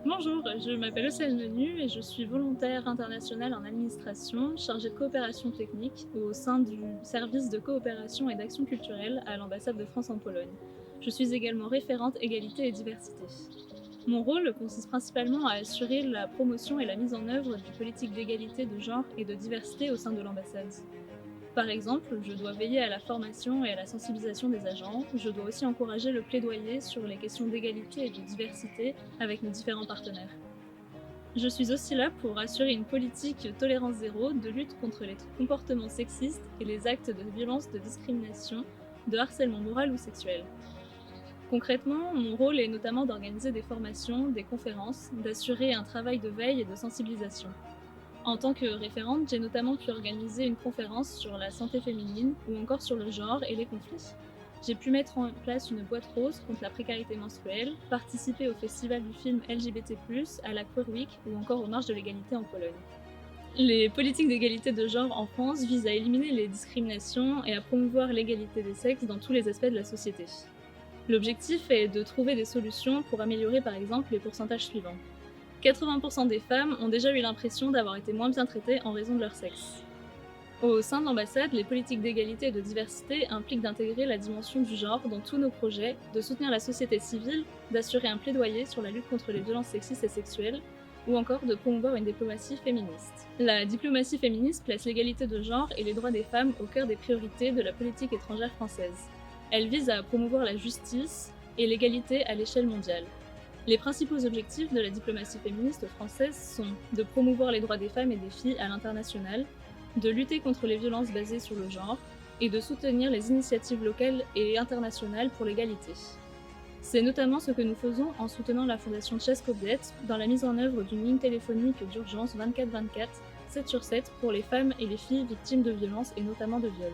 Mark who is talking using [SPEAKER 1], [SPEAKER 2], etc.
[SPEAKER 1] Bonjour, je m'appelle Océane Menu et je suis volontaire internationale en administration, chargée de coopération technique au sein du service de coopération et d'action culturelle à l'ambassade de France en Pologne. Je suis également référente égalité et diversité. Mon rôle consiste principalement à assurer la promotion et la mise en œuvre des politiques d'égalité de genre et de diversité au sein de l'ambassade. Par exemple, je dois veiller à la formation et à la sensibilisation des agents. Je dois aussi encourager le plaidoyer sur les questions d'égalité et de diversité avec nos différents partenaires. Je suis aussi là pour assurer une politique tolérance zéro de lutte contre les comportements sexistes et les actes de violence, de discrimination, de harcèlement moral ou sexuel. Concrètement, mon rôle est notamment d'organiser des formations, des conférences, d'assurer un travail de veille et de sensibilisation. En tant que référente, j'ai notamment pu organiser une conférence sur la santé féminine ou encore sur le genre et les conflits. J'ai pu mettre en place une boîte rose contre la précarité menstruelle, participer au festival du film LGBT+, à la Queer Week ou encore aux marches de l'égalité en Pologne. Les politiques d'égalité de genre en France visent à éliminer les discriminations et à promouvoir l'égalité des sexes dans tous les aspects de la société. L'objectif est de trouver des solutions pour améliorer par exemple les pourcentages suivants. 80% des femmes ont déjà eu l'impression d'avoir été moins bien traitées en raison de leur sexe. Au sein de l'ambassade, les politiques d'égalité et de diversité impliquent d'intégrer la dimension du genre dans tous nos projets, de soutenir la société civile, d'assurer un plaidoyer sur la lutte contre les violences sexistes et sexuelles, ou encore de promouvoir une diplomatie féministe. La diplomatie féministe place l'égalité de genre et les droits des femmes au cœur des priorités de la politique étrangère française. Elle vise à promouvoir la justice et l'égalité à l'échelle mondiale. Les principaux objectifs de la diplomatie féministe française sont de promouvoir les droits des femmes et des filles à l'international, de lutter contre les violences basées sur le genre et de soutenir les initiatives locales et internationales pour l'égalité. C'est notamment ce que nous faisons en soutenant la fondation Chess-Kobiet dans la mise en œuvre d'une ligne téléphonique d'urgence 24/24, 7/7 pour les femmes et les filles victimes de violences et notamment de viols.